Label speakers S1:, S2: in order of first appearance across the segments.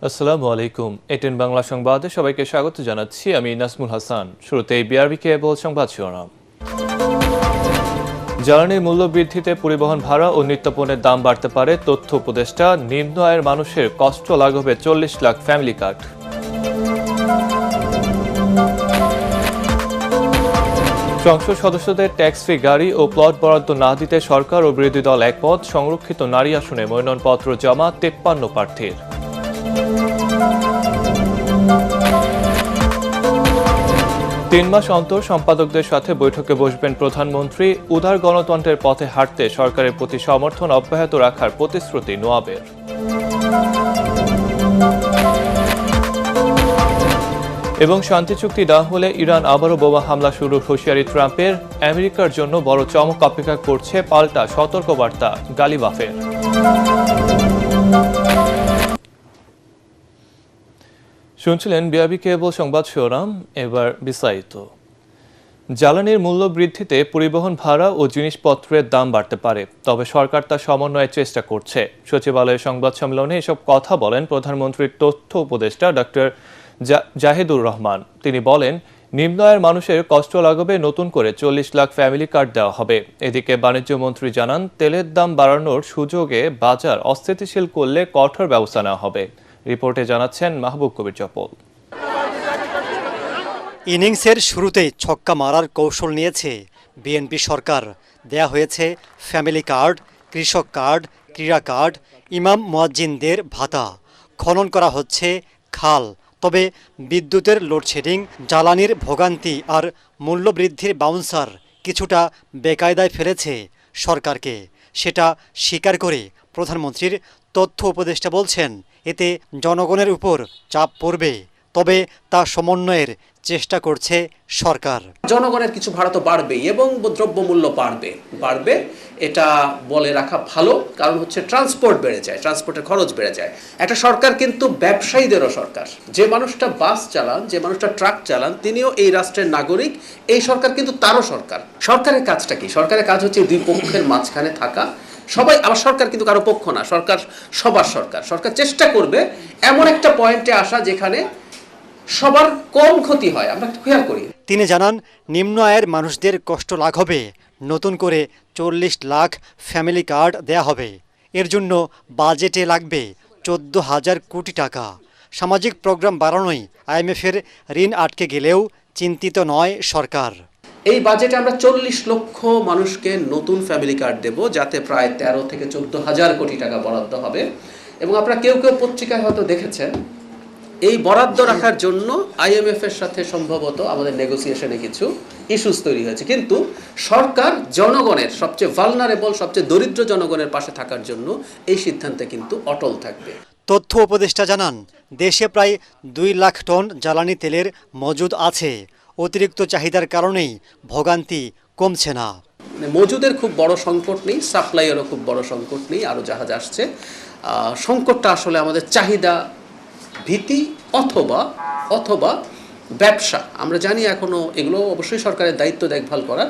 S1: আসসালামু আলাইকুম। এটিএন বাংলা সংবাদে সবাইকে স্বাগত জানাচ্ছি। আমি নাজমুল হাসান। শুরুতেই বিআরবি কেবল সংবাদ শিরোনাম। জ্বালানির মূল্য বৃদ্ধিতে পরিবহন ভাড়া ও নিত্যপণ্যের দাম বাড়তে পারে, তথ্য উপদেষ্টা। নিম্ন আয়ের মানুষের কষ্ট লাঘবে 40 লাখ ফ্যামিলি কার্ড। সংসদ সদস্যদের ট্যাক্স ফ্রি গাড়ি ও প্লট বরাদ্দ না দিতে সরকার ও বিরোধী দল একমত। সংরক্ষিত নারী আসনে মনোনয়নপত্র জমা 53 প্রার্থীর। 3 মাস অন্তর সম্পাদকদের সাথে বৈঠকে বসবেন প্রধানমন্ত্রী। উদার গণতন্ত্রের পথে হাঁটতে সরকারের প্রতি সমর্থন অব্যাহত রাখার প্রতিশ্রুতি নোয়াবের। এবং শান্তি চুক্তি না হলে ইরান আবারও বোমা হামলা শুরুর হুঁশিয়ারি ট্রাম্পের। আমেরিকার জন্য বড় চমক অপেক্ষা করছে, পাল্টা সতর্কবার্তা গালিবাফের। শুনছিলেন বিআরবি কেবল সংবাদ শিরোনাম। এবার বিস্তারিত। জ্বালানির মূল্য বৃদ্ধিতে পরিবহন ভাড়া ও জিনিসপত্রের দাম বাড়তে পারে, তবে সরকার তা সমন্বয়ের চেষ্টা করছে। সচিবালয়ের সংবাদ সম্মেলনে এসব কথা বলেন প্রধানমন্ত্রীর তথ্য উপদেষ্টা ডক্টর জাহিদুর রহমান। তিনি বলেন, নিম্ন আয়ের মানুষের কষ্ট লাঘবে নতুন করে 40 লাখ ফ্যামিলি কার্ড দেওয়া হবে। এদিকে বাণিজ্য মন্ত্রী জানান, তেলের দাম বাড়ানোর সুযোগে বাজার অস্থিতিশীল করলে কঠোর ব্যবস্থা নেওয়া হবে। রিপোর্টে জানাচ্ছেন মাহবুব কবির চপল।
S2: ইনিংসের শুরুতেই ছক্কা মারার কৌশল নিয়েছে বিএনপি সরকার। দেয়া হয়েছে ফ্যামিলি কার্ড, কৃষক কার্ড, ক্রীড়া কার্ড, ইমাম মুয়াজ্জিনদের ভাতা। খনন করা হচ্ছে খাল। তবে বিদ্যুতের লোডশেডিং, জ্বালানির ভোগান্তি আর মূল্যবৃদ্ধির বাউন্সার কিছুটা বেকায়দায় ফেলেছে সরকারকে। সেটা স্বীকার করে প্রধানমন্ত্রীর তথ্য উপদেষ্টা বলছেন, এতে জনগণের উপর চাপ পড়বে, তবে তা সমন্বয়ের চেষ্টা করছে সরকার।
S3: জনগণের কিছু ভাড়া তো বাড়বেই এবং দ্রব্যমূল্য বাড়বে, এটা বলে রাখা ভালো। কারণ হচ্ছে ট্রান্সপোর্ট বেড়ে যায়, ট্রান্সপোর্টের খরচ বেড়ে যায়। একটা সরকার কিন্তু ব্যবসায়ীদেরও সরকার। যে মানুষটা বাস চালান, যে মানুষটা ট্রাক চালান, তিনিও এই রাষ্ট্রের নাগরিক। এই সরকার কিন্তু তারও সরকার। সরকারের কাজটা কি? সরকারের কাজ হচ্ছে দুই পক্ষের মাঝখানে থাকা। সবাই আবার সরকার কিন্তু কারো পক্ষ না, সরকার সবার সরকার। সরকার চেষ্টা করবে এমন একটা পয়েন্টে আসা যেখানে সবার কম ক্ষতি হয়। আমরা খেয়াল করি।
S2: তিনি জানান, নিম্ন আয়ের মানুষদের কষ্ট লাঘবে নতুন করে 40 লাখ ফ্যামিলি কার্ড দেয়া হবে। এর জন্য বাজেটে লাগবে 14,000 কোটি টাকা। সামাজিক প্রোগ্রাম বাড়ানোই আইএমএফের ঋণ আটকে গেলেও চিন্তিত নয় সরকার।
S3: এই বাজেটে আমরা 40 লক্ষ মানুষকে নতুন ফ্যামিলি কার্ড দেব, যাতে প্রায় 13 থেকে 14,000 কোটি টাকা বরাদ্দ হবে। এবং আপনারা কেউ কেউ পত্রিকায় হয়তো দেখেছেন, এই বরাদ্দ রাখার জন্য আইএমএফ এর সাথে সম্ভবত আমাদের নেগোসিয়েশনে কিছু ইস্যুস তৈরি হয়েছে। কিন্তু সরকার জনগণের সবচেয়ে ভালনারেবল, সবচেয়ে দরিদ্র জনগণের পাশে থাকার জন্য এই সিদ্ধান্তে কিন্তু অটল থাকবে।
S2: তথ্য উপদেষ্টা জানান, দেশে প্রায় 2 লাখ টন জ্বালানি তেলের মজুদ আছে। অতিরিক্ত চাহিদার কারণেই ভোগান্তি কমছে না।
S3: মজুদের খুব বড় সংকট নেই, সাপ্লাইয়েরও খুব বড় সংকট নেই। আরও জাহাজ আসছে। সংকটটা আসলে আমাদের চাহিদা ভীতি অথবা ব্যবসা। আমরা জানি এখনও এগুলো অবশ্যই সরকারের দায়িত্ব দেখভাল করার।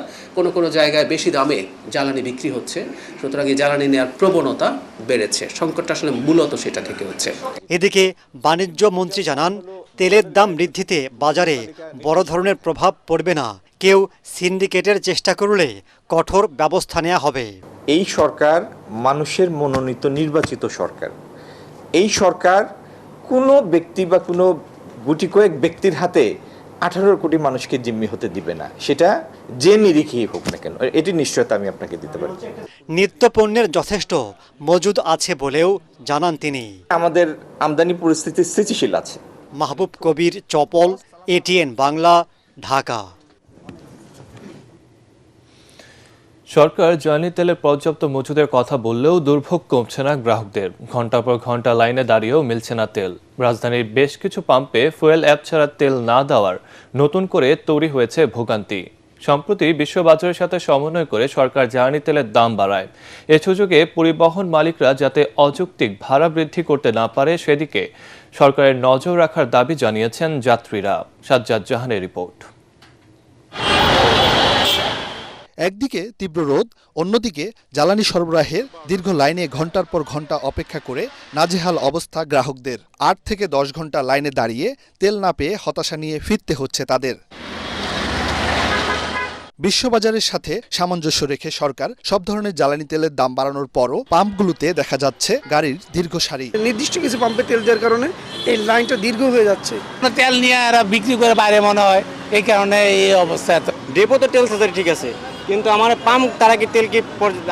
S3: কোনো জায়গায় বেশি দামে জ্বালানি বিক্রি হচ্ছে, সুতরাং এই জ্বালানি নেওয়ার প্রবণতা বেড়েছে। সংকটটা আসলে মূলত সেটা থেকে হচ্ছে।
S2: এদিকে বাণিজ্য মন্ত্রী জানান, তেলের দাম বৃদ্ধিতে বাজারে বড় ধরনের প্রভাব পড়বে না। কেউ সিন্ডিকেটের চেষ্টা করলে কঠোর ব্যবস্থা নেওয়া হবে।
S4: এই সরকার মানুষের মনোনীত নির্বাচিত সরকার। এই সরকার কোনো ব্যক্তি বা কোনো গুটি কয়েক ব্যক্তির হাতে 18 কোটি মানুষকে জিম্মি হতে দিবে না, সেটা যে নিরিখেই হোক না কেন। এটি নিশ্চয়তা আমি আপনাকে দিতে পারি।
S2: নিত্যপণ্যের যথেষ্ট মজুদ আছে বলেও জানান তিনি।
S4: আমাদের আমদানি পরিস্থিতি স্থিতিশীল আছে।
S2: মাহবুব কবির চপল, এটিএন বাংলা, ঢাকা।
S1: সরকার জ্বালানি তেলের পর্যাপ্ত মজুদের কথা বললেও দুর্ভোগ কমছে না গ্রাহকদের। ঘন্টার পর ঘন্টা লাইনে দাঁড়িয়েও মিলছে না তেল। রাজধানীর বেশ কিছু পাম্পে ফুয়েল অ্যাপ ছাড়া তেল না দেওয়ার নতুন করে তৈরি হয়েছে ভোগান্তি। সম্প্রতি বিশ্ববাজারের সাথে সমন্বয় করে সরকার জ্বালানি তেলের দাম বাড়ায়। এ সুযোগে পরিবহন মালিকরা যাতে অযৌক্তিক ভাড়া বৃদ্ধি করতে না পারে, সেদিকে সরকারের নজর রাখার দাবি জানিয়েছেন যাত্রীরা। সাজ্জাদ জাহানের রিপোর্ট।
S5: একদিকে তীব্র রোদ, অন্যদিকে জ্বালানি সরবরাহের দীর্ঘ লাইনে ঘন্টার পর ঘন্টা অপেক্ষা করে নাজেহাল অবস্থা গ্রাহকদের। ৮ থেকে ১০ ঘন্টা লাইনে দাঁড়িয়ে তেল না পেয়ে হতাশা নিয়ে ফিরতে হচ্ছে তাদের। বিশ্ববাজারের সাথে সামঞ্জস্য রেখে সরকার সব ধরনের জ্বালানি তেলের দাম বাড়ানোর পরও পাম্পগুলোতে দেখা যাচ্ছে গাড়ির দীর্ঘ সারি।
S6: নির্দিষ্ট কিছু পাম্পে তেল দেওয়ার কারণে এই লাইনটা দীর্ঘ হয়ে যাচ্ছে।
S7: তেল নিয়ে এরা বিক্রি করে বাইরে মনে হয়, এই কারণে এই অবস্থা।
S8: ডেপোতে তেল তাদের ঠিক আছে, কিন্তু আমার পাম্প তারা কি তেল কি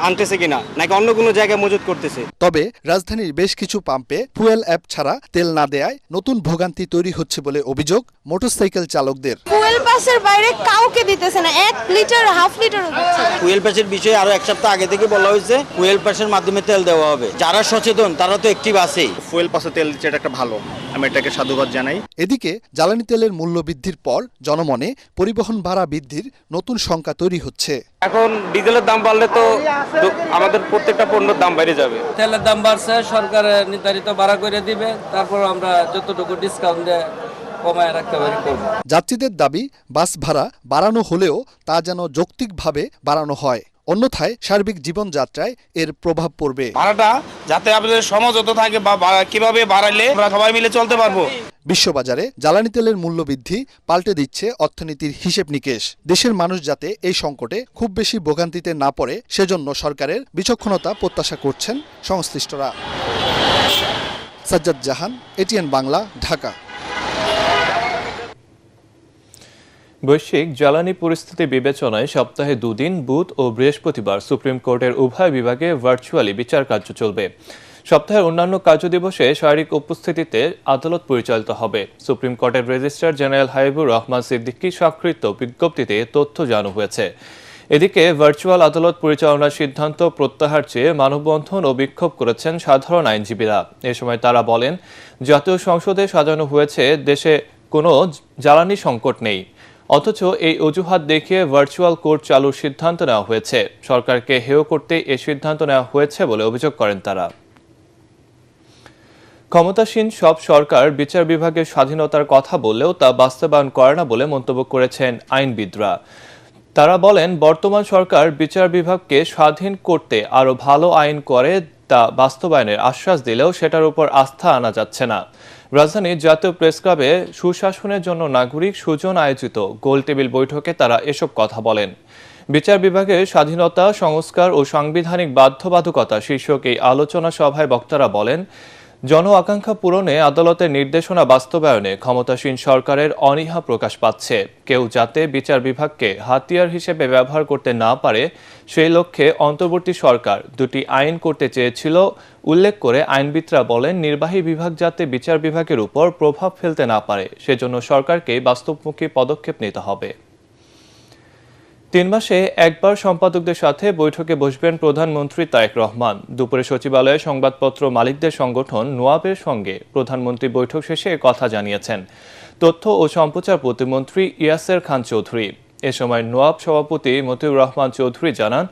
S8: আনতেছে কিনা নাকি অন্য কোনো জায়গায় মজুত করতেছে।
S5: তবে রাজধানীর বেশ কিছু পাম্পে ফুয়েল অ্যাপ ছাড়া তেল না দেয়ায় নতুন ভোগান্তি তৈরি হচ্ছে বলে অভিযোগ মোটরসাইকেল চালকদের।
S9: ফুয়েল পাসের বাইরে কাউকে দিতেছে না, 1 লিটার হাফ লিটারও দিচ্ছে না।
S8: ফুয়েল পাসের বিষয়ে আরো এক সপ্তাহ আগে থেকে বলা হয়েছে ফুয়েল পাসের মাধ্যমে তেল দেওয়া হবে। যারা সচেতন তারা তো অ্যাক্টিভ আছেই।
S10: ফুয়েল পাসে তেল দিচ্ছে, এটা একটা ভালো, আমি এটাকে সাধুবাদ জানাই।
S5: এদিকে জ্বালানি তেলের মূল্য বৃদ্ধির পর জনমনে পরিবহন ভাড়া বৃদ্ধির নতুন শঙ্কা তৈরি হচ্ছে।
S10: এখন ডিজেলের দাম বাড়লে তো আমাদের প্রত্যেকটা পণ্যের দাম বেড়ে যাবে।
S7: তেলের দাম বাড়ছে, সরকার নির্ধারিত ভাড়া করে দিবে, তারপর আমরা যতটুকু ডিসকাউন্ট দিয়ে কমায় রাখতে পারি করব।
S5: যাত্রীদের দাবি বাস ভাড়া বাড়ানো হলেও তা যেন যৌক্তিকভাবে বাড়ানো হয়, অন্যথায় সার্বিক জীবনযাত্রায় এর প্রভাব পড়বে।
S10: ভাড়াটা যাতে আমাদের সমঝোতা থাকে বা কিভাবে বাড়াইলে আমরা সবাই মিলে চলতে পারবো।
S5: বিশ্ববাজারে জ্বালানি তেলের মূল্য বৃদ্ধি পাল্টে দিচ্ছে অর্থনীতির হিসেব নিকেশ। দেশের মানুষ যাতে এই সংকটে খুব বেশি ভোগান্তিতে না পড়ে সেজন্য সরকারের বিচক্ষণতা প্রত্যাশা করছেন সংশ্লিষ্টরা। সাজ্জাদ জাহান, এটিএন বাংলা, ঢাকা।
S1: বৈশ্বিক জ্বালানি পরিস্থিতি বিবেচনায় সপ্তাহে 2 দিন বুধ ও বৃহস্পতিবার সুপ্রিম কোর্টের উভয় বিভাগে ভার্চুয়ালি বিচার কার্য চলবে। সপ্তাহের অন্যান্য কার্যদিবসে শারীরিক উপস্থিতিতে আদালত পরিচালিত হবে। সুপ্রিম কোর্টের রেজিস্ট্রার জেনারেল হাবিবুর রহমান সিদ্দিকী স্বাক্ষরিত বিজ্ঞপ্তিতে তথ্য জানানো হয়েছে। এদিকে ভার্চুয়াল আদালত পরিচালনার সিদ্ধান্ত প্রত্যাহার চেয়ে মানববন্ধন ও বিক্ষোভ করেছেন সাধারণ আইনজীবীরা। এ সময় তারা বলেন, জাতীয় সংসদে সাজানো হয়েছে দেশে কোনো জ্বালানি সংকট নেই, অথচ এই অজুহাত দেখিয়ে ভার্চুয়াল কোর্ট চালুর সিদ্ধান্ত নেওয়া হয়েছে। সরকারকে হেয় করতে এই সিদ্ধান্ত নেওয়া হয়েছে বলে অভিযোগ করেন তারা। ক্ষমতাসীন সব সরকার বিচার বিভাগের স্বাধীনতার কথা বললেও তা বাস্তবায়ন করে না বলে মন্তব্য করেছেন আইনবিদরা। তারা বলেন, বর্তমান সরকার বিচার বিভাগকে স্বাধীন করতে আরও ভালো আইন করে তা বাস্তবায়নের আশ্বাস দিলেও সেটার উপর আস্থা আনা যাচ্ছে না। রাজধানীর জাতীয় প্রেস ক্লাবে সুশাসনের জন্য নাগরিক সুজন আয়োজিত গোলটেবিল বৈঠকে তারা এসব কথা বলেন। বিচার বিভাগের স্বাধীনতা, সংস্কার ও সাংবিধানিক বাধ্যবাধকতা শীর্ষক এই আলোচনা সভায় বক্তারা বলেন, জন আকাঙ্ক্ষা পূরণে আদালতের নির্দেশনা বাস্তবায়নে ক্ষমতাসীন সরকারের অনীহা প্রকাশ পাচ্ছে। কেউ যাতে বিচার বিভাগকে হাতিয়ার হিসেবে ব্যবহার করতে না পারে সেই লক্ষ্যে অন্তর্বর্তী সরকার 2টি আইন করতে চেয়েছিল উল্লেখ করে আইনবিদরা বলেন, নির্বাহী বিভাগ যাতে বিচার বিভাগের উপর প্রভাব ফেলতে না পারে সেজন্য সরকারকে বাস্তবমুখী পদক্ষেপ নিতে হবে। 3 মাসে একবার সম্পাদকদের সাথে বৈঠকে বসবেন প্রধানমন্ত্রী তারেক রহমান। দুপুরে সচিবালয়ে সংবাদপত্র মালিকদের সংগঠন নোয়াবের সঙ্গে প্রধানমন্ত্রী বৈঠক শেষে কথা জানিয়েছেন তথ্য ও সম্প্রচার প্রতিমন্ত্রী ইয়াসের খান চৌধুরী। এ সময় নোয়াব সভাপতি মতিউর রহমান চৌধুরী জানান,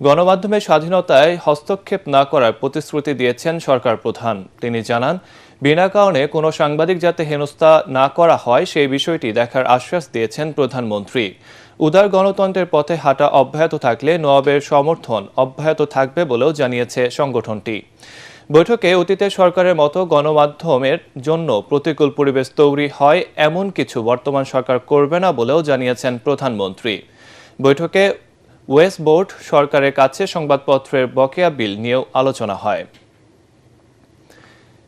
S1: গণমাধ্যমের স্বাধীনতায় হস্তক্ষেপ না করার প্রতিশ্রুতি দিয়েছেন সরকার প্রধান। তিনি জানান, বিনা কারণে কোনো সাংবাদিক যাতে হেনস্থা না করা হয় সেই বিষয়টি দেখার আশ্বাস দিয়েছেন প্রধানমন্ত্রী। উদার গণতন্ত্রের পথে হাঁটা অব্যাহত থাকলে নোয়াবের সমর্থন অব্যাহত থাকবে বলেও জানিয়েছে সংগঠনটি। বৈঠকে অতীতের সরকারের মতো গণমাধ্যমের জন্য প্রতিকূল পরিবেশ তৈরি হয় এমন কিছু বর্তমান সরকার করবে না বলেও জানিয়েছেন প্রধানমন্ত্রী। বৈঠকে ওয়েস্ট বোর্ড সরকারের কাছে সংবাদপত্রের বকেয়া বিল নিয়েও আলোচনা হয়।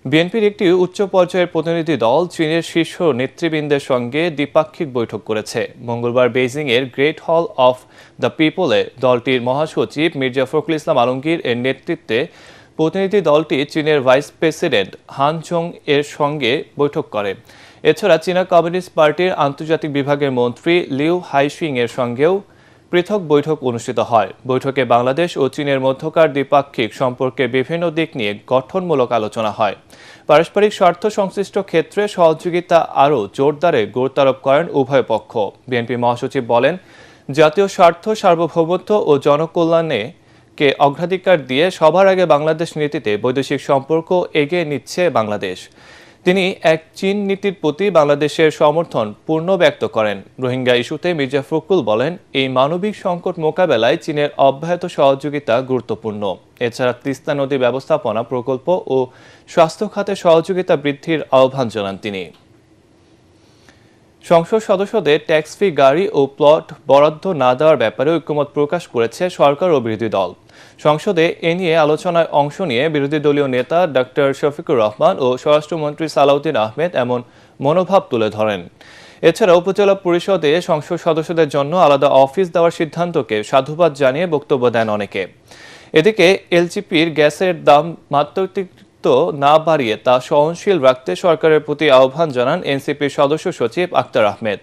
S1: বিএনপির একটি উচ্চ পর্যায়ের প্রতিনিধি দল চীনের শীর্ষ নেতৃবৃন্দের সঙ্গে দ্বিপাক্ষিক বৈঠক করেছে। মঙ্গলবার বেইজিংয়ের গ্রেট হল অফ দ্য পিপলে দলটির মহাসচিব মির্জা ফখরুল ইসলাম আলমগীর এর নেতৃত্বে প্রতিনিধি দলটি চীনের ভাইস প্রেসিডেন্ট হান জং এর সঙ্গে বৈঠক করে। এছাড়া চীনা কমিউনিস্ট পার্টির আন্তর্জাতিক বিভাগের মন্ত্রী লিউ হাইশিং এর সঙ্গেও পৃথক বৈঠক অনুষ্ঠিত হয়। বৈঠকে বাংলাদেশ ও চীনের মধ্যকার দ্বিপাক্ষিক সম্পর্কের বিভিন্ন দিক নিয়ে গঠনমূলক আলোচনা হয়। পারস্পরিক স্বার্থ সংশ্লিষ্ট ক্ষেত্রে সহযোগিতা আরও জোরদারে গুরুত্বারোপ করেন উভয় পক্ষ। বিএনপি মহাসচিব বলেন, জাতীয় স্বার্থ, সার্বভৌমত্ব ও জনকল্যাণে কে অগ্রাধিকার দিয়ে সবার আগে বাংলাদেশ নীতিতে বৈদেশিক সম্পর্ক এগিয়ে নিচ্ছে বাংলাদেশ। তিনি এক চীন নীতির প্রতি বাংলাদেশের সমর্থন পূর্ণ ব্যক্ত করেন। রোহিঙ্গা ইস্যুতে মির্জা ফখরুল বলেন, এই মানবিক সংকট মোকাবেলায় চীনের অব্যাহত সহযোগিতা গুরুত্বপূর্ণ। এছাড়া তিস্তা নদী ব্যবস্থাপনা প্রকল্প ও স্বাস্থ্য খাতে সহযোগিতা বৃদ্ধির আহ্বান জানান তিনি। সংসদ সদস্যদের ট্যাক্স ফ্রি গাড়ি ও প্লট বরাদ্দ না দেওয়ার ব্যাপারে ঐক্যমত প্রকাশ করেছে সরকার ও বিরোধী দল। সংসদে এ নিয়ে আলোচনায় অংশ নিয়ে বিরোধী দলীয় নেতা ডক্টর শফিকুর রহমান ও স্বরাষ্ট্রমন্ত্রী সালাউদ্দিন আহমেদ এমন মনোভাব তুলে ধরেন। এছাড়া উপজেলা পরিষদে সংসদ সদস্যদের জন্য আলাদা অফিস দেওয়ার সিদ্ধান্তকে সাধুবাদ জানিয়ে বক্তব্য দেন অনেকে। এদিকে এলজিপির গ্যাসের দাম মাত্রাতিরিক্ত না বাড়িয়ে তা সহনশীল রাখতে সরকারের প্রতি আহ্বান জানান এনসিপির সদস্য সচিব আক্তার আহমেদ।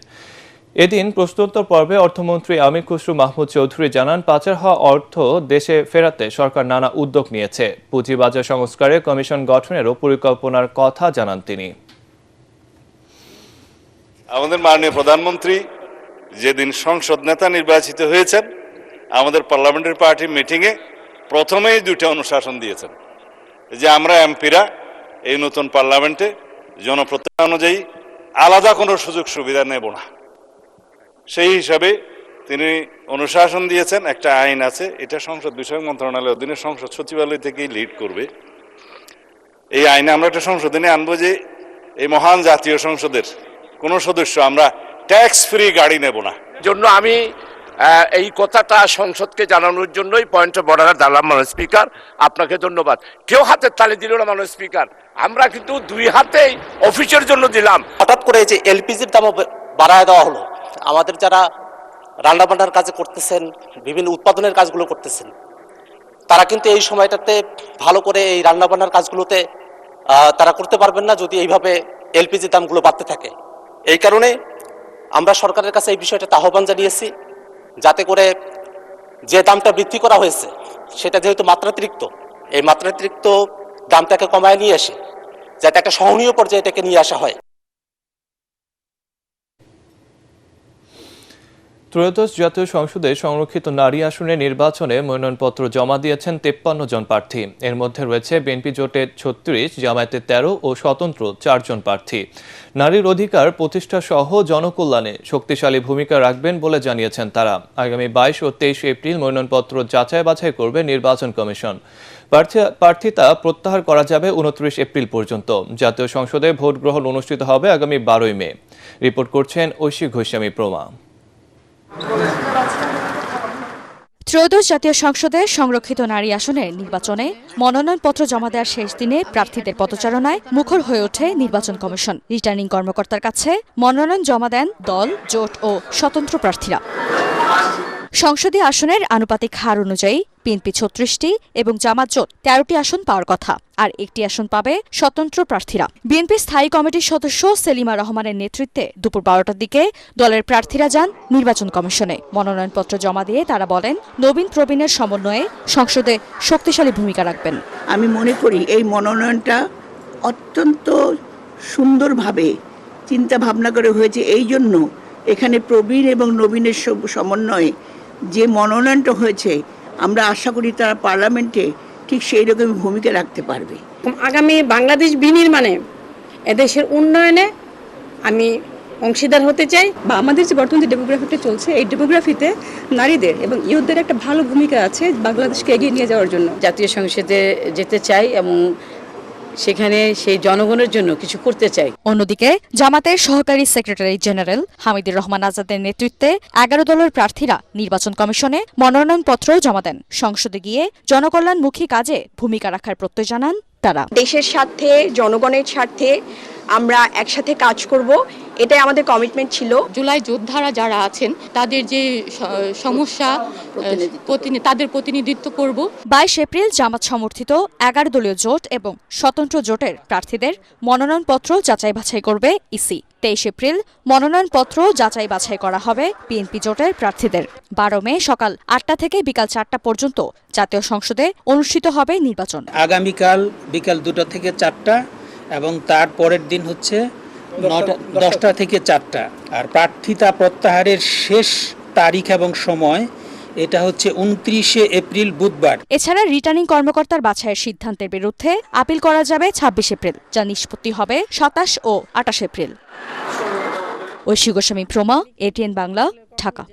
S1: এদিন প্রশ্নোত্তর পর্বে অর্থমন্ত্রী আমির খসরু মাহমুদ চৌধুরী জানান, পাচার হওয়া অর্থ দেশে ফেরাতে সরকার নানা উদ্যোগ নিয়েছে। পুঁজিবাজার সংস্কারে কমিশন গঠনেরও পরিকল্পনার কথা জানান তিনি।
S11: আমাদের মাননীয় প্রধানমন্ত্রী যেদিন সংসদ নেতা নির্বাচিত হয়েছেন, আমাদের পার্লামেন্টারি পার্টি মিটিংয়ে প্রথমেই দুইটা অনুশাসন দিয়েছেন যে আমরা এমপিরা এই নতুন পার্লামেন্টে জনপ্রতিনিধি অনুযায়ী আলাদা কোনো সুযোগ সুবিধা নেব না। সেই হিসাবে তিনি অনুশাসন দিয়েছেন। একটা আইন আছে, এটা সংসদ বিষয়ক মন্ত্রণালয়ের অধীনে সংসদ সচিবালয় থেকেই লিড করবে। এই আইনে আমরা একটা সংশোধনী আনবো যে এই মহান জাতীয় সংসদের কোনো সদস্য আমরা ট্যাক্স ফ্রি গাড়ি নেব না।
S12: জন্য আমি এই কথাটা সংসদকে জানানোর জন্যই পয়েন্ট অফ অর্ডার দিলাম। মাননীয় স্পিকার, আপনাকে ধন্যবাদ। কেউ হাতের তালি দিল না মাননীয় স্পিকার, আমরা কিন্তু দুই হাতেই অফিসের জন্য দিলাম।
S13: হঠাৎ করে যে এলপিজির দাম বাড়ায় দেওয়া হলো, আমাদের যারা রান্নাবান্নার কাজ করতেছেন, বিভিন্ন উৎপাদনের কাজগুলো করতেছেন, তারা কিন্তু এই সময়টাতে ভালো করে এই রান্নাবান্নার কাজগুলোতে তারা করতে পারবেন না যদি এইভাবে এলপিজি দামগুলো বাড়তে থাকে। এই কারণে আমরা সরকারের কাছে এই বিষয়টাতে আহ্বান জানিয়েছি, যাতে করে যে দামটা বৃদ্ধি করা হয়েছে সেটা যেহেতু মাত্রাতিরিক্ত, এই মাত্রাতিরিক্ত দামটাকে কমায় নিয়ে আসে, যাতে একটা সহনীয় পর্যায়ে এটাকে নিয়ে আসা হয়।
S1: ত্রয়োদশ জাতীয় সংসদে সংরক্ষিত নারী আসনে নির্বাচনে মনোনয়নপত্র জমা দিয়েছেন 53 জন প্রার্থী। এর মধ্যে রয়েছে বিএনপি জোটের 36, জামায়াতে 13 ও স্বতন্ত্র 4 জন প্রার্থী। নারীর অধিকার প্রতিষ্ঠা সহ জনকল্যাণে শক্তিশালী ভূমিকা রাখবেন বলে জানিয়েছেন তারা। আগামী 22 ও 23 এপ্রিল মনোনয়নপত্র যাচাই বাছাই করবে নির্বাচন কমিশন। প্রার্থিতা প্রত্যাহার করা যাবে 29 এপ্রিল পর্যন্ত। জাতীয় সংসদে ভোট গ্রহণ অনুষ্ঠিত হবে আগামী 12 মে। রিপোর্ট করছেন ঐশী ঘোষামী প্রমা।
S14: ত্রয়োদশ জাতীয় সংসদে সংরক্ষিত নারী আসনের নির্বাচনে মনোনয়নপত্র জমা দেওয়ার শেষ দিনে প্রার্থীদের পদচারণায় মুখর হয়ে ওঠে নির্বাচন কমিশন। রিটার্নিং কর্মকর্তার কাছে মনোনয়ন জমা দেন দল, জোট ও স্বতন্ত্র প্রার্থীরা। সংসদীয় আসনের আনুপাতিক হার অনুযায়ী বিএনপি 36টি এবং জামাত জোট 13টি আসন পাওয়ার কথা, আর একটি আসন পাবে স্বতন্ত্র প্রার্থীরা। বিএনপি স্থায়ী কমিটির সদস্য সেলিমা রহমানের নেতৃত্বে দুপুর 12টার দিকে দলের প্রার্থীরা যান নির্বাচন কমিশনে। মনোনয়নপত্র জমা দিয়ে তারা বলেন, নবীন প্রবীণের সমন্বয়ে সংসদে শক্তিশালী ভূমিকা রাখবেন।
S15: আমি মনে করি এই মনোনয়নটা অত্যন্ত সুন্দরভাবে চিন্তা ভাবনা করে হয়েছে। এই জন্য এখানে প্রবীণ এবং নবীনের সমন্বয়ে যে মনোনয়নটা হয়েছে, আমরা আশা করি তারা পার্লামেন্টে ঠিক সেই রকমই ভূমিকা রাখতে পারবে।
S16: আগামী বাংলাদেশ বিনির্মাণে এদেশের উন্নয়নে আমি অংশীদার হতে চাই।
S17: বা আমাদের যে বর্তমান যে ডেমোগ্রাফিটা চলছে, এই ডেমোগ্রাফিতে নারীদের এবং ইয়ুথদের একটা ভালো ভূমিকা আছে বাংলাদেশকে এগিয়ে নিয়ে যাওয়ার জন্য।
S18: জাতীয় সংসদে যেতে চাই এবং সেখানে সেই জনগণের জন্য কিছু করতে চাই।
S14: অন্যদিকে জামাতের সহকারী সেক্রেটারি জেনারেল হামিদুর রহমান আজাদের নেতৃত্বে 11 দলের প্রার্থীরা নির্বাচন কমিশনে মনোনয়নপত্র জমা দেন। সংসদে গিয়ে জনকল্যাণমুখী কাজে ভূমিকা রাখার প্রত্যয় জানান তারা।
S19: দেশের স্বার্থে, জনগণের স্বার্থে আমরা একসাথে কাজ করব, এটাই আমাদের কমিটমেন্ট ছিল।
S20: জুলাই যোদ্ধারা যারা আছেন তাদের যে সমস্যা তাদের প্রতিনিধিত্ব করব।
S14: 22 এপ্রিল জামাত সমর্থিত 11 দলীয় জোট এবং স্বতন্ত্র জোটের প্রার্থীদের মনোনয়নপত্র যাচাই বাছাই করবে ইসি। 23 এপ্রিল মনোনয়নপত্র যাচাই বাছাই করা হবে বিএনপি জোটের প্রার্থীদের। 12 মে সকাল 8টা থেকে বিকাল 4টা পর্যন্ত জাতীয় সংসদে অনুষ্ঠিত হবে নির্বাচন।
S21: আগামীকাল বিকাল 2টা থেকে 4টা এবং তার পরের দিন হচ্ছে 10টা থেকে 4টা। আর প্রার্থিতা প্রত্যাহারের শেষ তারিখ এবং সময় এটা হচ্ছে 29শে এপ্রিল বুধবার।
S14: এছাড়া রিটার্নিং কর্মকর্তার বাছাইয়ের সিদ্ধান্তের বিরুদ্ধে আপিল করা যাবে ২৬ এপ্রিল, যা নিষ্পত্তি হবে ২৭ ও ২৮ এপ্রিল। ঐশী গোস্বামী প্রমা, এটিএন বাংলা, ঢাকা।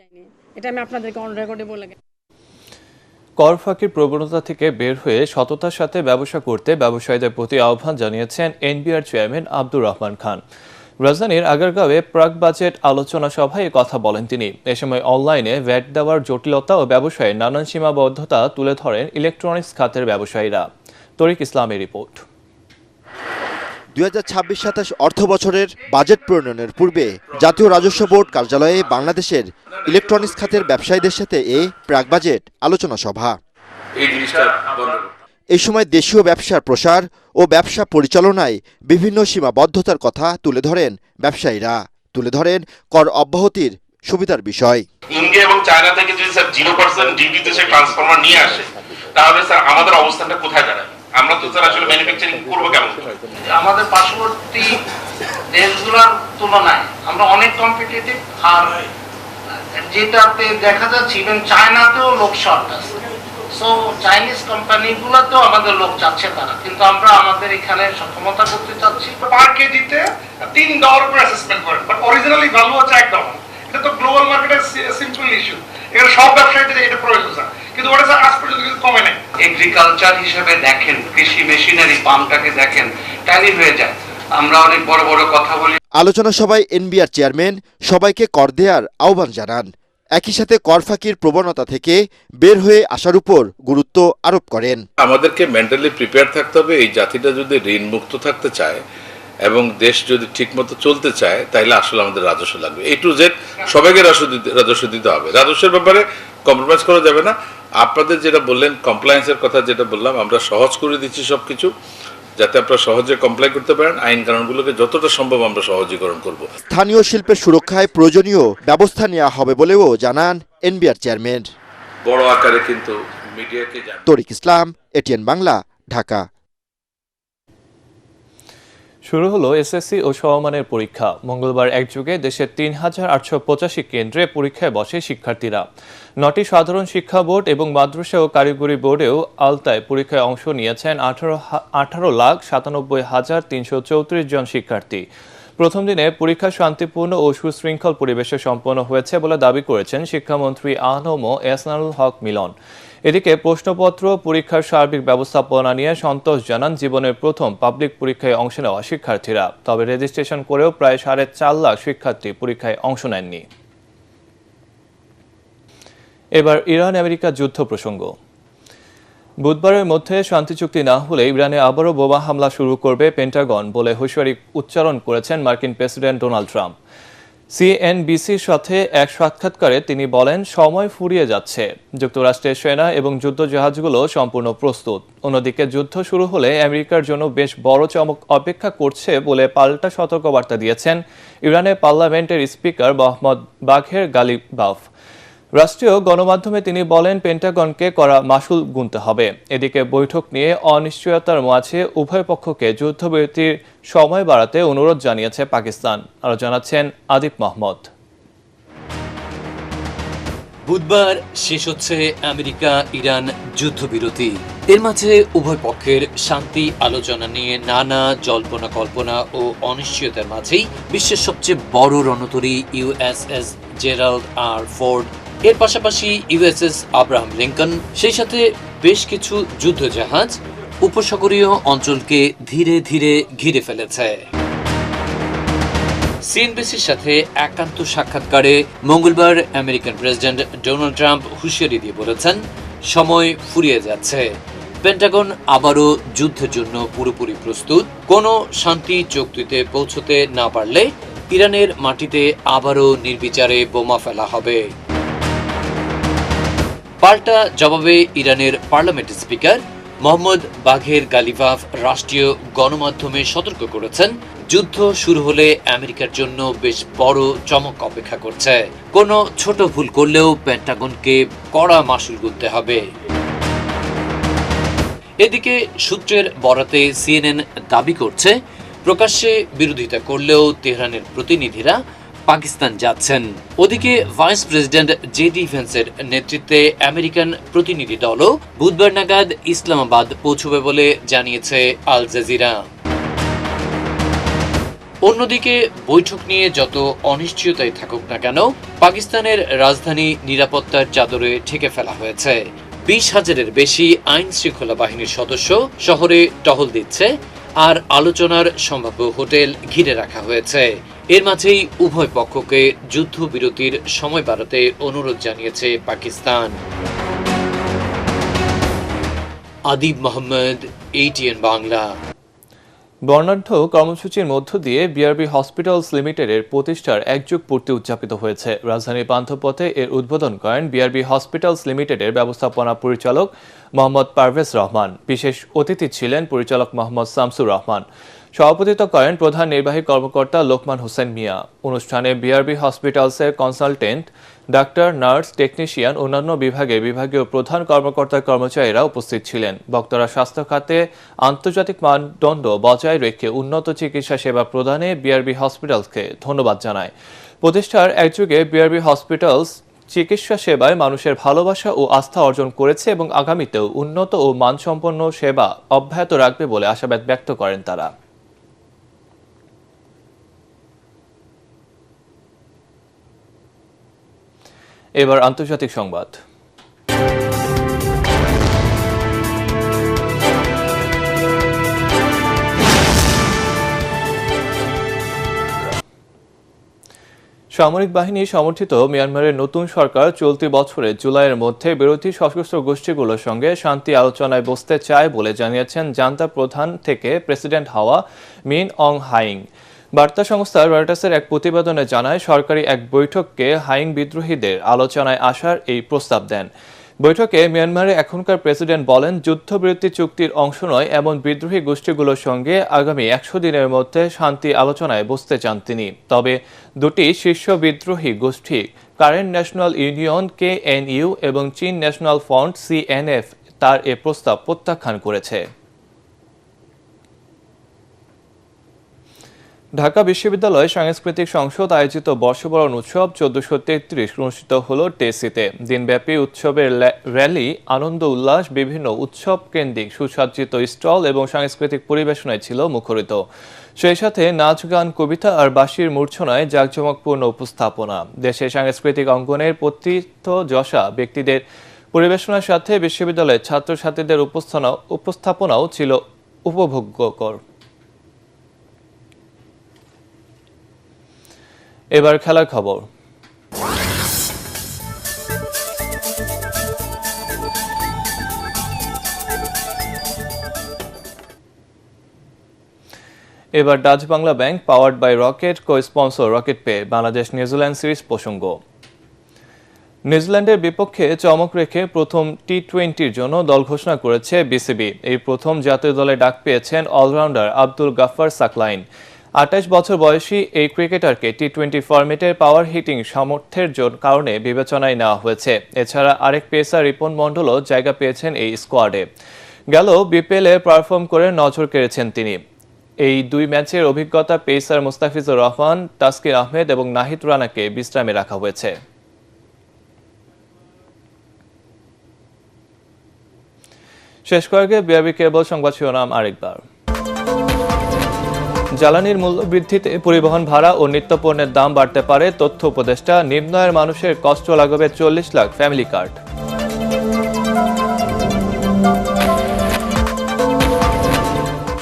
S16: এটা আমি আপনাদেরকে অন রেকর্ডে বলে গেছি।
S1: কর ফাঁকির প্রবণতা থেকে বের হয়ে সততার সাথে ব্যবসা করতে ব্যবসায়ীদের প্রতি আহ্বান জানিয়েছেন এনবিআর চেয়ারম্যান আব্দুর রহমান খান। রাজধানীর আগারগাঁওয়ে প্রাক বাজেট আলোচনা সভায় কথা বলেন তিনি। এ সময় অনলাইনে ভ্যাট দেওয়ার জটিলতা ও ব্যবসায় নানান সীমাবদ্ধতা তুলে ধরেন ইলেকট্রনিক্স খাতের ব্যবসায়ীরা। তরিক ইসলামের রিপোর্ট।
S3: ২০২৬-২৭ অর্থ বছরের বাজেট প্রণয়নের পূর্বে জাতীয় রাজস্ব বোর্ড কার্যালয়ে বাংলাদেশের ইলেকট্রনিক্স খাতের ব্যবসায়ীদের সাথে এই প্রাক বাজেট আলোচনা সভা। এই সময় দেশীয় ব্যবসার প্রসার ও ব্যবসা পরিচালনায় বিভিন্ন সীমাবদ্ধতার কথা তুলে ধরেন ব্যবসায়ীরা, তুলে ধরেন কর অব্যাহতির সুবিধার বিষয়।
S22: ইন্ডিয়া এবং চায়না থেকে যদি স্যার 0% ডিউটিতে সে ট্রান্সফরমার নিয়ে আসে, তাহলে স্যার আমাদের অবস্থানটা কোথায় দাঁড়ায়? আমরা তো স্যার আসলে ম্যানুফ্যাকচারিং করবো কেমন?
S23: আমাদের পার্শ্ববর্তী দেশগুলোর তুলনায় আমরা অনেক কম্পিটিটিভ, আর যেটাতে দেখা যাচ্ছে ইভেন চায়নাতেও লোক শর্ট আছে। সো চাইনিজ কোম্পানিগুলোতেও আমাদের লোক চাচ্ছে তারা, কিন্তু আমরা আমাদের এখানে সক্ষমতা করতে চাচ্ছি।
S22: পার কেজিতে $3 করে অ্যাসেসমেন্ট করেন, বাট অরিজিনালি ভ্যালু হচ্ছে $1। এটা তো গ্লোবাল মার্কেটের সিম্পল ইস্যু, এটা সব ব্যবসায়ীদের এটা প্রয়োজন স্যার, কিন্তু ওটা স্যার আজ পর্যন্ত কিন্তু কমে নাই।
S23: এগ্রিকালচার হিসেবে দেখেন, কৃষি মেশিনারি পাম্পটাকে দেখেন, ট্যালি হয়ে যায়। আমরা অনেক বড় বড় কথা বলি।
S3: আলোচনা সভায় এনবিআর চেয়ারম্যান সবাইকে কর দেওয়ার আহ্বান জানান। একই সাথে কর ফাঁকির প্রবণতা থেকে বের হয়ে আসার উপর গুরুত্ব আরোপ করেন।
S24: আমাদেরকে মেন্টালি প্রিপেয়ার থাকতে হবে। এই জাতিটা যদি ঋণ মুক্ত থাকতে চায় এবং দেশ যদি ঠিকমতো চলতে চায়, তাহলে আসলে আমাদের রাজস্ব লাগবে। A to Z সবাইকে রাজস্ব দিতে হবে। রাজস্বের ব্যাপারে কম্প্রোমাইজ করা যাবে না। আপনাদের যেটা বললেন কমপ্লায়েন্সের কথা, যেটা বললাম, আমরা সহজ করে দিচ্ছি সবকিছু, যাতে আপনারা সহজে কমপ্লাই করতে পারেন। আইন কানুনগুলোকে যতটা সম্ভব আমরা সহজীকরণ করব।
S3: স্থানীয় শিল্পের সুরক্ষায় প্রয়োজনীয় ব্যবস্থা নেওয়া হবে বলেও জানান এনবিআর চেয়ারম্যান।
S24: বড় আকারে কিন্তু মিডিয়াকে জানান।
S3: তরিক ইসলাম, এটিএন বাংলা, ঢাকা।
S1: শুরু হলো এসএসসি ও সমমানের পরীক্ষা। মঙ্গলবার একযোগে দেশের ৩,৮৮৫ কেন্দ্রে পরীক্ষায় বসে শিক্ষার্থীরা। ৯টি সাধারণ শিক্ষা বোর্ড এবং মাদ্রাসা ও কারিগরি বোর্ডেও আওতায় পরীক্ষায় অংশ নিয়েছেন ১৮,৯৭,৩৩৪ জন শিক্ষার্থী। প্রথম দিনে পরীক্ষা শান্তিপূর্ণ ও সুশৃঙ্খল পরিবেশে সম্পন্ন হয়েছে বলে দাবি করেছেন শিক্ষামন্ত্রী আনম এহসানুল হক মিলন। এদিকে প্রশ্নপত্র পরীক্ষার সার্বিক ব্যবস্থাপনা নিয়ে সন্তোষ জানান জীবনের প্রথম পাবলিক পরীক্ষায় অংশ নেওয়া শিক্ষার্থীরা। তবে রেজিস্ট্রেশন করেও প্রায় ৪.৫ লাখ শিক্ষার্থী পরীক্ষায় অংশ নেননি। এবার ইরান আমেরিকা যুদ্ধ প্রসঙ্গ। বুধবারের মধ্যে শান্তি চুক্তি না হলে ইরানে আবারও বোমা হামলা শুরু করবে পেন্টাগন বলে হুঁশিয়ারি উচ্চারণ করেছেন মার্কিন প্রেসিডেন্ট ডোনাল্ড ট্রাম্প। সিএনবিসির সাথে এক সাক্ষাৎকারে তিনি বলেন, সময় ফুরিয়ে যাচ্ছে, যুক্তরাষ্ট্রের সেনা এবং যুদ্ধজাহাজগুলো সম্পূর্ণ প্রস্তুত। অন্যদিকে যুদ্ধ শুরু হলে আমেরিকার জন্য বেশ বড় চমক অপেক্ষা করছে বলে পাল্টা সতর্কবার্তা দিয়েছেন ইরানের পার্লামেন্টের স্পিকার মোহাম্মদ বাঘের গালিবাফ। রাষ্ট্রীয় গণমাধ্যমে তিনি বলেন, পেন্টাগনকে করা মাশুল গুনতে হবে। এদিকে বৈঠক নিয়ে অনিশ্চয়তার মাঝে উভয় পক্ষকে যুদ্ধবিরতির সময় বাড়াতে অনুরোধ জানিয়েছে পাকিস্তান। আরও জানাচ্ছেন আদিপ মোহাম্মদ।
S25: বুধবার শেষ হচ্ছে আমেরিকা ইরান যুদ্ধবিরতি। এর মাঝে উভয় পক্ষের শান্তি আলোচনা নিয়ে নানা জল্পনা কল্পনা ও অনিশ্চয়তার মাঝেই বিশ্বের সবচেয়ে বড় রণতরী ইউএসএস জেরাল্ড আর ফোর্ড, এর পাশাপাশি ইউএসএস আব্রাহাম লিঙ্কন, সেই সাথে বেশ কিছু যুদ্ধজাহাজ উপসাগরীয় অঞ্চলকে ধীরে ধীরে ঘিরে ফেলেছে। সিএনবিসির সাথে একান্ত সাক্ষাৎকারে মঙ্গলবার আমেরিকান প্রেসিডেন্ট ডোনাল্ড ট্রাম্প হুঁশিয়ারি দিয়ে বলেছেন, সময় ফুরিয়ে যাচ্ছে। পেন্টাগন আবারও যুদ্ধের জন্য পুরোপুরি প্রস্তুত। কোনো শান্তি চুক্তিতে পৌঁছতে না পারলে ইরানের মাটিতে আবারও নির্বিচারে বোমা ফেলা হবে। পাল্টা জবাবে ইরানের পার্লামেন্ট স্পিকার মোহাম্মদ বাঘের গালিবাফ রাষ্ট্রীয় গণমাধ্যমে সতর্ক করেছেন, যুদ্ধ শুরু হলে আমেরিকার জন্য বেশ বড় চমক অপেক্ষা করছে। কোনো ছোট ভুল করলেও পেন্টাগনকে কড়া মাশুল গুনতে হবে। এদিকে সূত্রের বরাতে সিএনএন দাবি করছে, প্রকাশ্যে বিরোধিতা করলেও তেহরানের প্রতিনিধিরা পাকিস্তান যাচ্ছেন। ওদিকে ভাইস প্রেসিডেন্ট জেডি ভ্যান্সের নেতৃত্বে আমেরিকান প্রতিনিধি দলও বুধবার নাগাদ ইসলামাবাদ পৌঁছবে বলে জানিয়েছে আল জাজিরা। অন্যদিকে বৈঠক নিয়ে যত অনিশ্চয়তাই থাকুক না কেন, পাকিস্তানের রাজধানী নিরাপত্তার চাদরে ঢেকে ফেলা হয়েছে। 20,000-এর বেশি আইন শৃঙ্খলা বাহিনীর সদস্য শহরে টহল দিচ্ছে, আর আলোচনার সম্ভাব্য হোটেল ঘিরে রাখা হয়েছে। এর মাঝেই উভয় পক্ষকে যুদ্ধবিরতির সময় বাড়াতে অনুরোধ জানিয়েছে পাকিস্তান। আদিব মোহাম্মদ, ATN বাংলা।
S1: বর্ণাঢ্য কর্মসূচির মধ্য দিয়ে বিআরবি হসপিটালস লিমিটেডের প্রতিষ্ঠার 1 যুগ পূর্তি উদযাপিত হয়েছে। রাজধানীর পান্থপথে এর উদ্বোধন করেন বিআরবি হসপিটালস লিমিটেডের ব্যবস্থাপনা পরিচালক মোহাম্মদ পারভেজ রহমান। বিশেষ অতিথি ছিলেন পরিচালক মোহাম্মদ শামসুর রহমান। সভাপতিত্ব করেন প্রধান নির্বাহী কর্মকর্তা লোকমান হোসেন মিয়া। অনুষ্ঠানে বিআরবি হসপিটালসের কনসালটেন্ট, ডাক্তার, নার্স, টেকনিশিয়ান, অন্যান্য বিভাগের বিভাগীয় প্রধান কর্মকর্তা কর্মচারীরা উপস্থিত ছিলেন। বক্তারা স্বাস্থ্য খাতে আন্তর্জাতিক মানদণ্ড বজায় রেখে উন্নত চিকিৎসা সেবা প্রদানে বিআরবি হসপিটালসকে ধন্যবাদ জানায়। প্রতিষ্ঠার 1 যুগে বিআরবি হসপিটালস চিকিৎসা সেবায় মানুষের ভালোবাসা ও আস্থা অর্জন করেছে এবং আগামীতেও উন্নত ও মানসম্পন্ন সেবা অব্যাহত রাখবে বলে আশাবাদ ব্যক্ত করেন তারা। এবার আন্তর্জাতিক সংবাদ। সামরিক বাহিনী সমর্থিত মিয়ানমারের নতুন সরকার চলতি বছরের জুলাইয়ের মধ্যে বিরোধী সশস্ত্র গোষ্ঠীগুলোর সঙ্গে শান্তি আলোচনায় বসতে চায় বলে জানিয়েছেন জান্তা প্রধান থেকে প্রেসিডেন্ট হওয়া মিন অং হাইং। বার্তা সংস্থা রয়টার্সের এক প্রতিবেদনে জানায়, সরকারি এক বৈঠককে হাইং বিদ্রোহীদের আলোচনায় আসার এই প্রস্তাব দেন। বৈঠকে মিয়ানমারের এখনকার প্রেসিডেন্ট বলেন, যুদ্ধবিরতি চুক্তির অংশ নয় এমন বিদ্রোহী গোষ্ঠীগুলোর সঙ্গে আগামী 100 দিনের মধ্যে শান্তি আলোচনায় বসতে চান তিনি। তবে দুটি শীর্ষ বিদ্রোহী গোষ্ঠী কারেন্ট ন্যাশনাল ইউনিয়ন KNU এবং চীন ন্যাশনাল ফ্রন্ট CNF তার এ প্রস্তাব প্রত্যাখ্যান করেছে। ঢাকা বিশ্ববিদ্যালয় সাংস্কৃতিক সংসদ আয়োজিত বর্ষবরণ উৎসব 1433 অনুষ্ঠিত হল টেসিতে। দিনব্যাপী উৎসবের র্যালি, আনন্দ উল্লাস, বিভিন্ন উৎসব কেন্দ্রিক সুসজ্জিত স্টল এবং সাংস্কৃতিক পরিবেশনায় ছিল মুখরিত। সেই সাথে নাচ, গান, কবিতা আর বাঁশির মূর্ছনায় জাঁকজমকপূর্ণ উপস্থাপনা। দেশের সাংস্কৃতিক অঙ্গনের প্রথিতযশা ব্যক্তিদের পরিবেশনার সাথে বিশ্ববিদ্যালয়ের ছাত্রছাত্রীদের উপস্থাপনাও ছিল উপভোগ্যকর। এবার খেলার খবর। এবার Dutch Bangla bank powered by rocket co-sponsor rocket পে বাংলাদেশ নিউজিল্যান্ড সিরিজ প্রসঙ্গ। নিউজিল্যান্ডের বিপক্ষে চমক রেখে প্রথম টি20-র জন্য দল ঘোষণা করেছে বিসিবি। এই প্রথম জাতীয় দলে ডাক পেয়েছেন অলরাউন্ডার আব্দুল গাফফার সাকলাইন। 28 বছর বয়সী এই ক্রিকেটারকে টি20 ফরম্যাটের পাওয়ার হিটিং সামর্থ্যের কারণে বিবেচনায় নেওয়া হয়েছে। এছাড়া আরেক পেসার রিপন মণ্ডলও জায়গা পেয়েছেন এই স্কোয়াডে। গেল বিপিএলে পারফর্ম করে নজর কেড়েছেন তিনি। এই 2 ম্যাচের অভিজ্ঞতা পেসার মুস্তাফিজুর রহমান, তাসকিন আহমেদ এবং নাহিদ রানাকে বিশ্রামে রাখা হয়েছে। শেষ কয়েকে বিআরবি কেবল সংবাদ শিরোনাম আরেকবার। জ্বালানির মূল্য বৃদ্ধিতে পরিবহন ভাড়া ও নিত্যপণ্যের দাম বাড়তে পারে, তথ্য উপদেষ্টা। নিম্ন আয়ের মানুষের কষ্ট লাগবে 40 লাখ ফ্যামিলি কার্ড।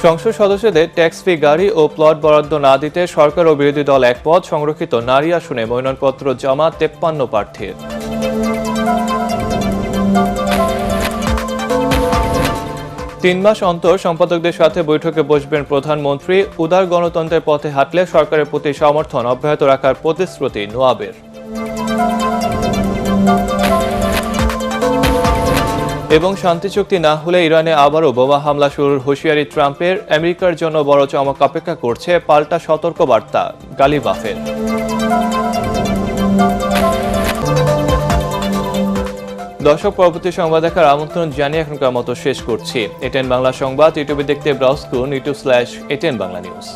S1: সংসদ সদস্যদের ট্যাক্স ফি, গাড়ি ও প্লট বরাদ্দ না দিতে সরকার ও বিরোধী দল একমত। সংরক্ষিত নারী আসনে মনোনয়নপত্র জমা 53 প্রার্থীর। তিন মাস অন্তর সম্পাদকদের সাথে বৈঠকে বসবেন প্রধানমন্ত্রী। উদার গণতন্ত্রের পথে হাঁটলে সরকারের প্রতি সমর্থন অব্যাহত রাখার প্রতিশ্রুতি নোয়াবের। এবং শান্তি চুক্তি না হলে ইরানে আবারও বোমা হামলা শুরুর হুঁশিয়ারি ট্রাম্পের। আমেরিকার জন্য বড় চমক অপেক্ষা করছে, পাল্টা সতর্কবার্তা গালিবাফের। দর্শক, পরবর্তী সংবাদ দেখার আমন্ত্রণ জানিয়ে এখনকার মতো শেষ করছি। এটিএন বাংলা সংবাদ ইউটিউবে দেখতে ব্রাউজ করুন youtube/ATN বাংলা নিউজ।